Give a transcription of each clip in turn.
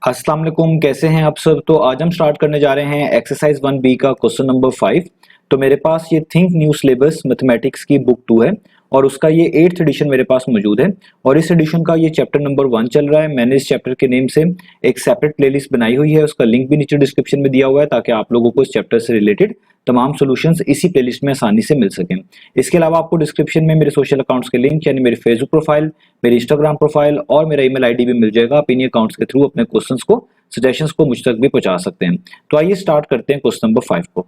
अस्सलाम वालेकुम, कैसे हैं आप सब। तो आज हम स्टार्ट करने जा रहे हैं एक्सरसाइज 1B का क्वेश्चन नंबर 5। तो मेरे पास ये थिंक न्यू सिलेबस मैथमेटिक्स की बुक 2 है और उसका ये 8th एडिशन मेरे पास मौजूद है और इस एडिशन का ये चैप्टर नंबर 1 चल रहा है। मैंने इस चैप्टर के नेम से एक सेपरेट प्लेलिस्ट बनाई हुई है, उसका लिंक भी नीचे डिस्क्रिप्शन में दिया हुआ है ताकि आप लोगों को इस चैप्टर से रिलेटेड तमाम सॉल्यूशंस इसी प्लेलिस्ट में आसानी से मिल सकें। इसके अलावा आपको डिस्क्रिप्शन में मेरे सोशल अकाउंट्स के लिंक यानी मेरी फेसबुक प्रोफाइल, मेरी इंस्टाग्राम प्रोफाइल और मेरा ईमेल आईडी भी मिल जाएगा। आप इन्हीं अकाउंट्स के थ्रू अपने क्वेश्चंस को, सजेशंस को मुझ तक भी पहुंचा सकते हैं। तो आइए स्टार्ट करते हैं क्वेश्चन नंबर 5 को।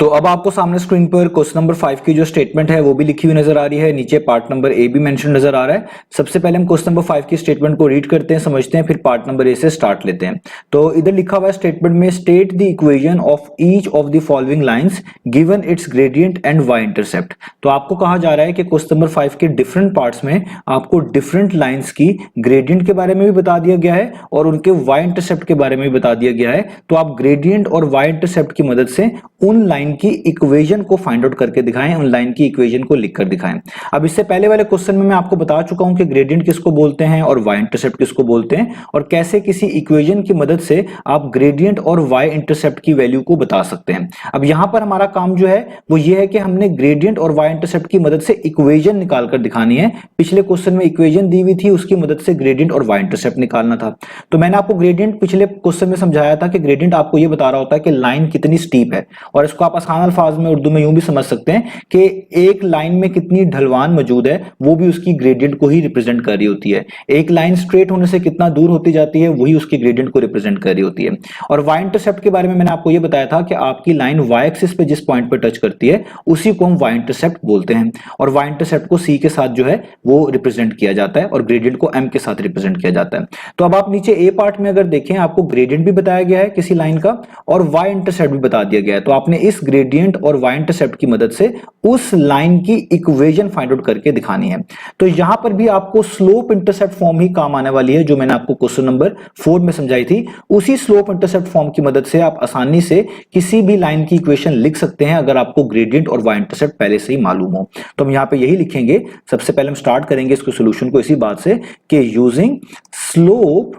तो अब आपको सामने स्क्रीन पर क्वेश्चन नंबर 5 की जो स्टेटमेंट है वो भी लिखी हुई नजर आ रही है, नीचे पार्ट नंबर ए भी मेंशन नजर आ रहा है। सबसे पहले हम क्वेश्चन नंबर 5 की स्टेटमेंट को रीड करते हैं, समझते हैं, फिर पार्ट नंबर ए से स्टार्ट लेते हैं। तो इधर लिखा हुआ है स्टेटमेंट में, state the equation of each of the following lines given its gradient and y intercept. तो आपको कहा जा रहा है कि क्वेश्चन नंबर 5 के डिफरेंट पार्ट्स में आपको डिफरेंट लाइंस की ग्रेडियंट के बारे में भी बता दिया गया है और उनके वाई इंटरसेप्ट के बारे में भी बता दिया गया है। तो आप ग्रेडियंट और वाई इंटरसेप्ट की मदद से उन लाइन की इक्वेशन को फाइंड आउट करके दिखाएं, उन लाइन की इक्वेशन को लिखकर दिखाएं। अब इससे पहले वाले क्वेश्चन में मैं आपको बता चुका हूं कि ग्रेडियंट किसको बोलते हैं और वाई इंटरसेप्ट किसको बोलते हैं और कैसे किसी इक्वेशन की मदद से आप ग्रेडियंट और वाई इंटरसेप्ट की वैल्यू को बता सकते हैं। अब यहां पर हमारा काम जो है वो ये है कि हमने ग्रेडियंट और वाई इंटरसेप्ट की मदद से इक्वेशन निकालकर दिखानी है। पिछले क्वेश्चन में इक्वेशन दी हुई थी, उसकी मदद से ग्रेडियंट और वाई इंटरसेप्ट निकालना था। तो मैंने आपको ग्रेडियंट पिछले क्वेश्चन में समझाया था कि ग्रेडियंट आपको यह बता रहा होता है कि लाइन कितनी स्टीप है और इसको आप आसान अल्फाज में उर्दू में यूं भी समझ सकते हैं कि एक लाइन में कितनी ढलवान मौजूद है वो भी उसकी ग्रेडियंट को ही रिप्रेजेंट कर रही होती है। एक लाइन स्ट्रेट होने से कितना दूर होती जाती है वही उसकी ग्रेडियंट को रिप्रेजेंट कर रही होती है। और वाई इंटरसेप्ट के बारे में मैंने आपको यह बताया था कि आपकी लाइन वाई एक्सिस पे जिस पॉइंट पर टच करती है उसी को हम वाई इंटरसेप्ट बोलते हैं और वाई इंटरसेप्ट को सी के साथ जो है वो रिप्रेजेंट किया जाता है और ग्रेडियंट को एम के साथ रिप्रेजेंट किया जाता है। तो अब आप नीचे ए पार्ट में अगर देखें, आपको ग्रेडियंट भी बताया गया है किसी लाइन का और वाई इंटरसेप्ट भी बता दिया गया है। तो आपने इस ग्रेडियंट और वाई इंटरसेप्ट की मदद से उस लाइन की इक्वेशन फाइंड आउट करके दिखानी है। तो यहां पर भी आपको स्लोप इंटरसेप्ट फॉर्म ही काम आने वाली है जो मैंने आपको क्वेश्चन नंबर 4 में समझाई थी। उसी स्लोप इंटरसेप्ट फॉर्म की मदद से आप आसानी से किसी भी लाइन की इक्वेशन लिख सकते हैं अगर आपको ग्रेडियंट और वाई इंटरसेप्ट पहले से ही मालूम हो। तो हम यहां पे यही लिखेंगे। सबसे पहले हम स्टार्ट करेंगे इसके सॉल्यूशन को इसी बात से कि यूजिंग स्लोप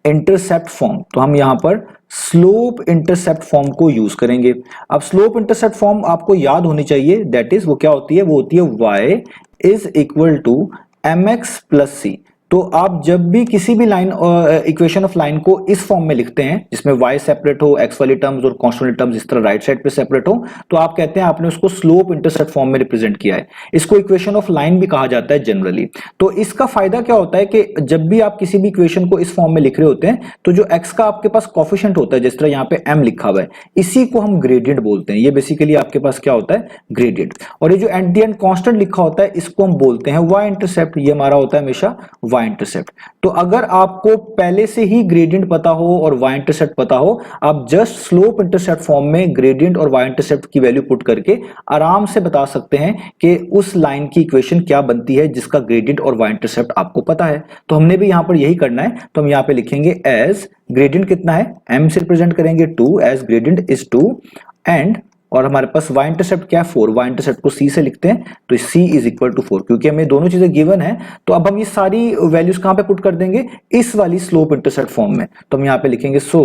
इंटरसेप्ट फॉर्म। तो हम यहां पर स्लोप इंटरसेप्ट फॉर्म को यूज करेंगे। अब स्लोप इंटरसेप्ट फॉर्म आपको याद होनी चाहिए, दैट इज वो क्या होती है, वो होती है y is equal to mx plus C. तो आप जब भी किसी भी लाइन इक्वेशन ऑफ लाइन को इस फॉर्म में लिखते हैं जिसमें y सेपरेट हो, x वाली टर्म्स और कांस्टेंट वाली टर्म्स इस तरह राइट साइड पे सेपरेट हो, तो आप कहते हैं आपने उसको स्लोप इंटरसेप्ट फॉर्म में रिप्रेजेंट किया है। इसको इक्वेशन ऑफ लाइन भी कहा जाता है जनरली। तो इसका फायदा क्या होता है कि जब भी आप किसी भी इक्वेशन को इस फॉर्म में लिख रहे होते हैं तो जो x का आपके पास कोफिशिएंट होता है, जिस तरह यहाँ पे m लिखा हुआ है, इसी को हम ग्रेडियंट बोलते हैं। ये बेसिकली आपके पास क्या होता है, ग्रेडियंट। और ये जो एट द एंड कांस्टेंट लिखा होता है इसको हम बोलते हैं y इंटरसेप्ट। ये हमारा होता है हमेशा y इंटरसेप्ट। तो अगर आपको पहले से ही ग्रेडियंट पता हो और y इंटरसेप्ट पता हो, आप जस्ट स्लोप इंटरसेप्ट फॉर्म में ग्रेडियंट और y इंटरसेप्ट की वैल्यू पुट करके आराम से बता सकते हैं कि उस लाइन की इक्वेशन क्या बनती है जिसका ग्रेडियंट और y इंटरसेप्ट आपको पता है। तो हमने भी यहां पर यही करना है। तो हम यहां पे लिखेंगे एज ग्रेडियंट कितना है, m से रिप्रेजेंट करेंगे 2, एज ग्रेडियंट इज 2 एंड और हमारे पास y इंटरसेप्ट क्या है, 4। y इंटरसेप्ट को c से लिखते हैं तो c इज इक्वल टू 4। क्योंकि हमें दोनों चीजें गिवन है तो अब हम ये सारी वैल्यूज कहां पे पुट कर देंगे, इस वाली स्लोप इंटरसेप्ट फॉर्म में। तो हम यहां पे लिखेंगे so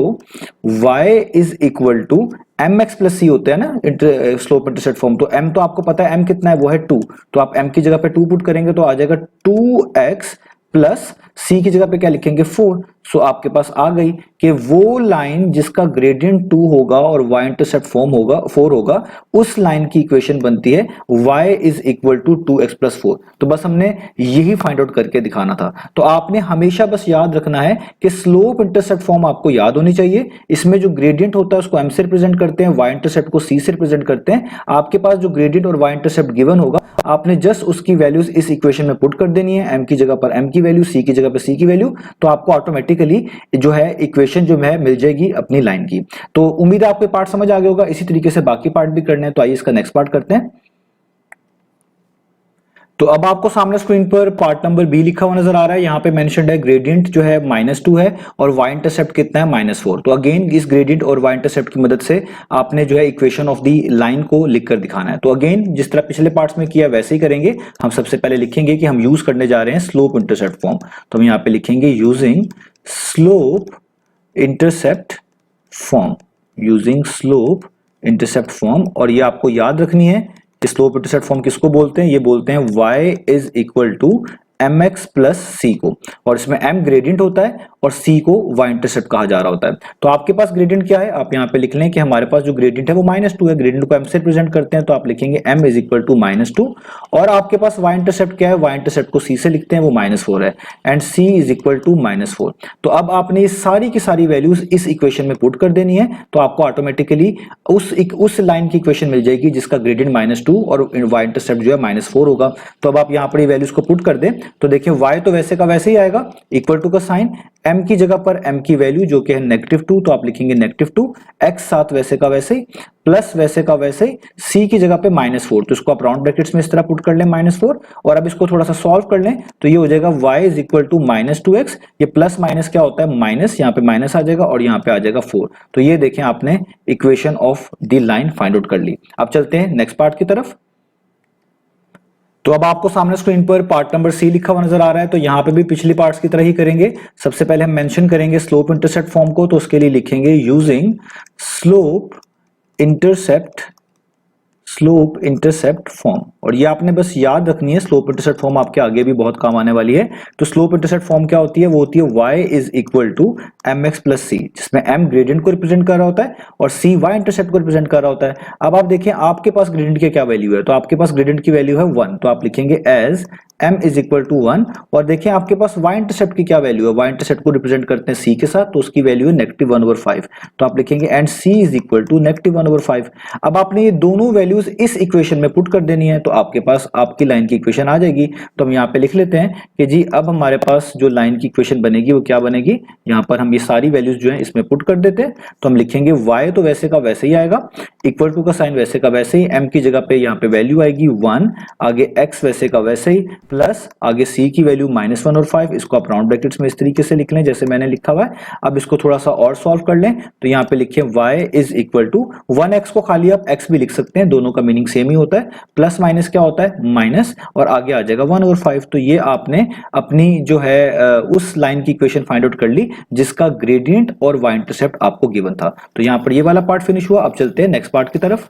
y is equal to mx plus c होते हैं ना स्लोप इंटरसेप्ट फॉर्म। तो m तो आपको पता है m कितना है, वो है 2। तो आप m की जगह पे 2 पुट करेंगे तो आ जाएगा 2x प्लस c की जगह पे क्या लिखेंगे, 4। सो आपके पास आ गई कि वो लाइन जिसका ग्रेडियंट 2 होगा और y इंटरसेप्ट फॉर्म होगा 4 होगा, उस लाइन की इक्वेशन बनती है y is equal to 2x plus 4। तो बस हमने यही फाइंड आउट करके दिखाना था। तो आपने हमेशा बस याद रखना है कि स्लोप इंटरसेप्ट फॉर्म आपको याद होनी चाहिए। इसमें जो ग्रेडियंट होता है उसको m से रिप्रेजेंट करते हैं, y इंटरसेप्ट को c से रिप्रेजेंट करते हैं। आपके पास जो ग्रेडियंट और y इंटरसेप्ट गिवन होगा आपने जस्ट उसकी वैल्यूज इस इक्वेशन में पुट कर देनी है, m की जगह पर m की वैल्यू, c की जगह पर c की वैल्यू। तो आपको ऑटोमेटिकली जो है इक्वेशन जो है मिल जाएगी अपनी लाइन की। तो उम्मीद है आपको पार्ट समझ आ गया होगा। इसी तरीके से बाकी पार्ट भी करने हैं। तो आइए इसका नेक्स्ट पार्ट करते हैं। तो अब आपको सामने स्क्रीन पर पार्ट नंबर बी लिखा हुआ नजर आ रहा है। यहाँ पे मेंशन्ड है ग्रेडियंट जो है -2 है और y इंटरसेप्ट कितना है -4। तो अगेन इस ग्रेडियंट और y इंटरसेप्ट की मदद से आपने जो है इक्वेशन ऑफ द लाइन को लिखकर दिखाना है। तो अगेन जिस तरह पिछले पार्ट्स में किया वैसे ही करेंगे। हम सबसे पहले लिखेंगे कि हम यूज करने जा रहे हैं स्लोप इंटरसेप्ट फॉर्म। तो हम यहाँ पे लिखेंगे using slope intercept form, using slope intercept form. और ये आपको याद रखनी है कि स्लोप इंटरसेप्ट फॉर्म किसको बोलते हैं, ये बोलते हैं y is equal to mx plus c को, और इसमें m ग्रेडियंट होता है और c को y इंटरसेप्ट कहा जा रहा होता है। तो आपके पास ग्रेडियंट क्या है, आप यहाँ पे लिख लें कि हमारे पास जो ग्रेडियंट है वो -2 है। ग्रेडियंट को m से रिप्रेजेंट करते हैं तो आप लिखेंगे m इज इक्वल टू -2। और आपके पास y इंटरसेप्ट क्या है, y इंटरसेप्ट को c से लिखते हैं, वो -4 है, and c is equal to -4। तो अब आपने ये सारी की सारी वैल्यूज इस इक्वेशन में पुट कर देनी है, तो आपको ऑटोमेटिकली उस लाइन की इक्वेशन मिल जाएगी जिसका ग्रेडियंट -2 और y इंटरसेप्ट जो है -4 होगा। तो अब आप यहाँ पर ये वैल्यूज को पुट कर दें तो देखिए y तो वैसे का वैसे ही आएगा, इक्वल टू का साइन, m की जगह पर m की वैल्यू जो कि है -2 तो आप लिखेंगे -2, x साथ वैसे का वैसे ही, प्लस वैसे का वैसे ही, c की जगह पे -4 तो इसको आप राउंड ब्रैकेट्स में इस तरह पुट कर लें -4। और अब इसको थोड़ा सा सॉल्व कर लें तो ये हो जाएगा y is equal to -2x, ये प्लस माइनस क्या होता है माइनस, यहाँ पे माइनस आ जाएगा और यहाँ पे आ जाएगा 4। तो ये देखें आपने equation of the line find out कर ली। अब चलते हैं नेक्स्ट पार्ट की तरफ। तो अब आपको सामने स्क्रीन पर पार्ट नंबर सी लिखा हुआ नजर आ रहा है। तो यहां पे भी पिछली पार्ट्स की तरह ही करेंगे। सबसे पहले हम मेंशन करेंगे स्लोप इंटरसेप्ट फॉर्म को, तो उसके लिए लिखेंगे यूजिंग स्लोप इंटरसेप्ट फॉर्म। और ये आपने बस याद रखनी है, स्लोप इंटरसेप्ट फॉर्म आपके आगे भी बहुत काम आने वाली है। तो स्लोप इंटरसेप्ट फॉर्म क्या होती है, वो होती है y is equal to mx plus c, जिसमें m ग्रेडियंट को रिप्रेजेंट कर रहा होता है और c y इंटरसेप्ट को रिप्रेजेंट कर रहा होता है। अब आप देखिए आपके पास ग्रेडियंट की क्या वैल्यू है, तो आपके पास ग्रेडियंट की वैल्यू है 1, तो आप लिखेंगे as m is equal to 1। और देखिए आपके पास y इंटरसेप्ट की क्या वैल्यू है, y इंटरसेप्ट को रिप्रेजेंट करते हैं c के साथ, तो उसकी वैल्यू है -1/5, तो आप लिखेंगे and c is equal to -1/5। अब आपने ये दोनों वैल्यूज इस इक्वेशन में पुट कर देनी है, तो आपके पास आपकी लाइन की इक्वेशन आ जाएगी। तो हम यहाँ पे लिख लेते हैं कि जी अब हमारे पास जो लाइन की इक्वेशन बनेगी वो क्या बनेगी, यहाँ पर हम ये सारी वैल्यूज जो है इसमें पुट कर देते हैं। तो हम लिखेंगे y तो वैसे का वैसे ही आएगा, इक्वल टू का साइन वैसे का वैसे ही, m की जगह पे यहाँ पे वैल्यू आएगी 1, आगे x वैसे का वैसे ही, प्लस आगे c की वैल्यू -1 और 5। इसको आप राउंड ब्रैकेट्स में इस तरीके से लिख लें जैसे मैंने लिखा हुआ है। अब इसको थोड़ा सा और सॉल्व कर लें तो यहाँ पे लिखें y is equal to 1x को खाली आप x भी लिख सकते हैं, दोनों का मीनिंग सेम ही होता है, प्लस माइनस क्या होता है माइनस, और आगे आ जाएगा 1/5। तो ये आपने अपनी जो है उस लाइन की इक्वेशन फाइंड आउट कर ली जिसका ग्रेडियंट और y इंटरसेप्ट आपको गिवन था। तो यहाँ पर ये वाला पार्ट फिनिश हुआ। अब चलते हैं नेक्स्ट पार्ट की तरफ।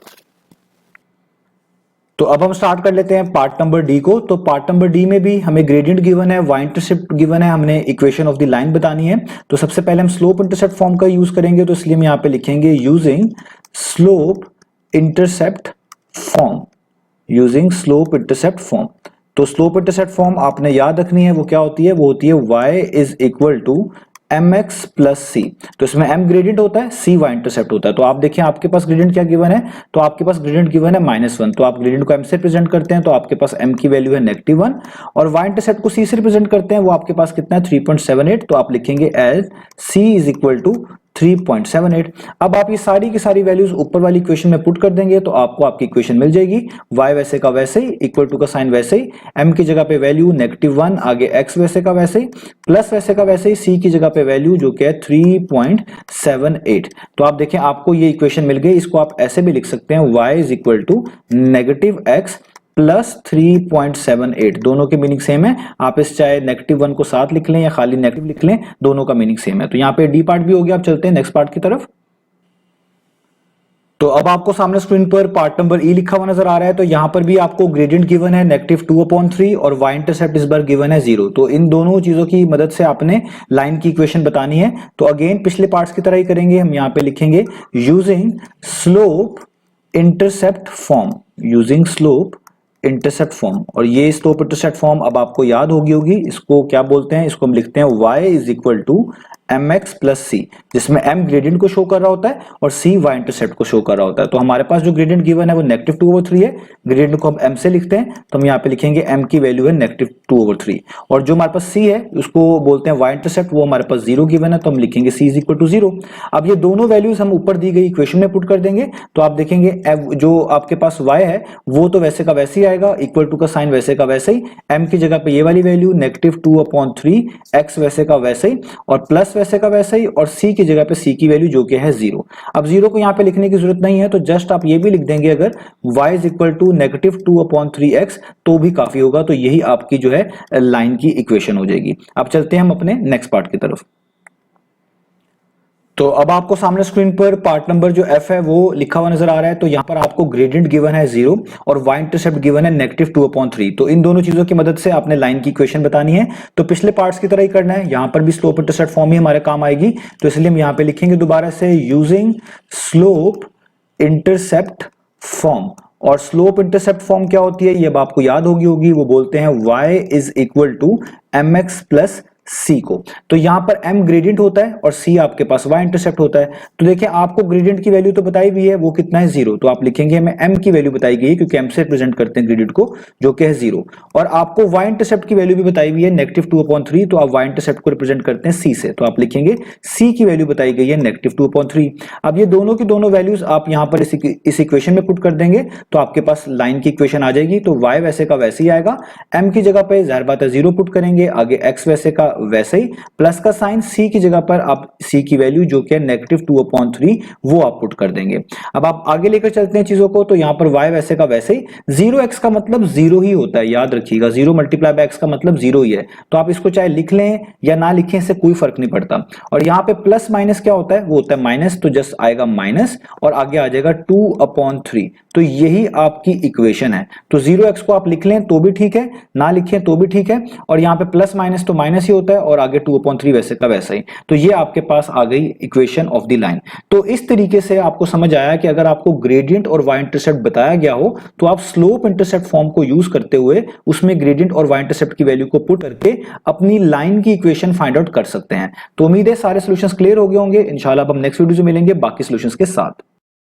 तो अब हम स्टार्ट कर लेते हैं पार्ट नंबर डी को। तो पार्ट नंबर डी में भी हमें ग्रेडियंट गिवन है, y इंटरसेप्ट गिवन है, हमने इक्वेशन ऑफ द लाइन बतानी है। तो सबसे पहले हम स्लोप इंटरसेप्ट फॉर्म का यूज करेंगे, तो इसलिए हम यहाँ पे लिखेंगे using slope intercept form, using slope intercept form. तो स्लोप इंटरसेप्ट फॉर्म आपने याद रखनी है, वो क्या होती है, वो होती है y is equal to mx plus c। तो इसमें m ग्रेडियंट होता है, c y इंटरसेप्ट होता है। तो आप देखिए आपके पास ग्रेडियंट क्या गिवन है, तो आपके पास ग्रेडियंट गिवन है -1, तो आप ग्रेडियंट को m से रिप्रेजेंट करते हैं, तो आपके पास m की वैल्यू है -1, और y इंटरसेप्ट को c से रिप्रेजेंट करते हैं, वो आपके पास कितना है 3.78। तो आप लिखेंगे as c is equal to 3.78। अब आप ये सारी की सारी वैल्यूज ऊपर वाली इक्वेशन में पुट कर देंगे तो आपको आपकी इक्वेशन मिल जाएगी, y वैसे का वैसे ही, इक्वल टू का साइन वैसे ही, m की जगह पे वैल्यू -1, आगे x वैसे का वैसे ही, प्लस वैसे का वैसे ही, c की जगह पे वैल्यू जो कि है 3.78। तो आप देखें आपको ये इक्वेशन मिल गई। इसको आप ऐसे भी लिख सकते हैं, y is equal to -x plus 3.78, दोनों के मीनिंग सेम है। आप इस चाहे -1 को साथ लिख लें या खाली नेगेटिव लिख लें, दोनों का मीनिंग सेम है। तो यहाँ पे डी पार्ट भी हो गया। अब चलते हैं नेक्स्ट पार्ट की तरफ। तो अब आपको सामने स्क्रीन पर पार्ट नंबर ई लिखा हुआ नजर आ रहा है। तो यहां पर भी आपको ग्रेडियंट गिवन है -2/3 और y इंटरसेप्ट इस बार गिवन है 0। तो इन दोनों चीजों की मदद से आपने लाइन की इक्वेशन बतानी है। तो अगेन पिछले पार्ट्स की तरह ही करेंगे। हम यहाँ पे लिखेंगे using slope intercept form, using slope intercept form. और ये स्लोप इंटरसेप्ट फॉर्म अब आपको याद होगी, इसको क्या बोलते हैं, इसको हम लिखते हैं y is equal to mx plus C, जिसमें m ग्रेडियंट को शो कर रहा होता है और c y इंटरसेप्ट को शो कर रहा होता है। तो हमारे पास जो ग्रेडियंट गिवन है वो -2/3 है, ग्रेडियंट को हम m से लिखते हैं तो हम यहाँ पे लिखेंगे m की वैल्यू है -2/3, और जो हमारे पास c है उसको बोलते हैं y इंटरसेप्ट, वो हमारे पास 0 गिवन है तो हम लिखेंगे c इज इक्वल टू 0। अब ये दोनों वैल्यूज हम ऊपर दी गई इक्वेशन में पुट कर देंगे तो आप देखेंगे जो आपके पास y है वो तो वैसे का वैसे ही आएगा, इक्वल टू का साइन वैसे का वैसे ही, m की जगह पे ये वाली वैल्यू -2/3, x वैसे का वैसे ही और प्लस वैसे का वैसे ही, और c की जगह पे c की वैल्यू जो कि है 0। अब 0 को यहाँ पे लिखने की जरूरत नहीं है तो जस्ट आप ये भी लिख देंगे अगर y is equal to -2/3x तो भी काफी होगा। तो यही आपकी जो है लाइन की इक्वेशन हो जाएगी। अब चलते हैं हम अपने नेक्स्ट पार्ट की तरफ। तो अब आपको सामने स्क्रीन पर पार्ट नंबर जो f है वो लिखा हुआ नजर आ रहा है। तो यहाँ पर आपको ग्रेडियंट गिवन है 0 और y इंटरसेप्ट गिवन है -2/3। तो इन दोनों चीजों की मदद से आपने लाइन की इक्वेशन बतानी है। तो पिछले पार्ट्स की तरह ही करना है, यहाँ पर भी स्लोप इंटरसेप्ट फॉर्म ही हमारे काम आएगी। तो इसलिए हम यहाँ पे लिखेंगे दोबारा से यूजिंग स्लोप इंटरसेप्ट फॉर्म। और स्लोप इंटरसेप्ट फॉर्म क्या होती है ये अब आपको याद होगी, वो बोलते हैं y is equal to mx plus c को। तो यहां पर m ग्रेडियंट होता है और c आपके पास y इंटरसेप्ट होता है। तो देखिए आपको ग्रेडियंट की वैल्यू तो बताई हुई है, वो कितना है 0, तो आप लिखेंगे हमें m की वैल्यू बताई गई है क्योंकि m से रिप्रेजेंट करते हैं ग्रेडियंट को जो कि है 0, और आपको y इंटरसेप्ट की वैल्यू भी बताई हुई है -2/3, तो आप y इंटरसेप्ट को रिप्रेजेंट करते हैं c से, तो आप लिखेंगे c की वैल्यू बताई गई है -2/3। अब ये दोनों की दोनों वैल्यूज आप यहां पर इस इक्वेशन में पुट कर देंगे तो आपके पास लाइन की इक्वेशन आ जाएगी। तो y वैसे का वैसे ही आएगा, m की जगह पे जाहिर बात है 0 पुट करेंगे, आगे x वैसे का वैसे ही, प्लस का साइन c की जगह पर आप c की वैल्यू जो कि है -2/3 वो आप पुट कर देंगे। अब आप आगे लेकर चलते हैं चीजों को। तो यहां पर y वैसे का वैसे ही, 0x का मतलब 0 ही होता है, याद रखिएगा 0 मल्टीप्लाई बाय x का मतलब 0 ही है। तो आप इसको चाहे लिख लें या ना लिखें इससे कोई फर्क नहीं पड़ता। और यहाँ पे प्लस माइनस क्या होता है, वो होता है माइनस, तो जस्ट आएगा माइनस और आगे आ जाएगा 2/3। तो यही आपकी इक्वेशन है। तो 0x को आप लिख लें तो भी ठीक है, ना लिखें तो भी ठीक है, और यहाँ पे प्लस माइनस तो माइनस ही होता है और आगे 2/3 वैसे का वैसा ही। तो ये आपके पास आ गई इक्वेशन ऑफ द लाइन। तो इस तरीके से आपको समझ आया कि अगर आपको ग्रेडियंट और y इंटरसेप्ट बताया गया हो तो आप स्लोप इंटरसेप्ट फॉर्म को यूज करते हुए उसमें ग्रेडियंट और y इंटरसेप्ट की वैल्यू को पुट करके अपनी लाइन की इक्वेशन फाइंड आउट कर सकते हैं। तो उम्मीद है सारे सॉल्यूशंस क्लियर हो गए होंगे। इंशाल्लाह अब हम नेक्स्ट वीडियो में मिलेंगे बाकी सॉल्यूशंस के साथ।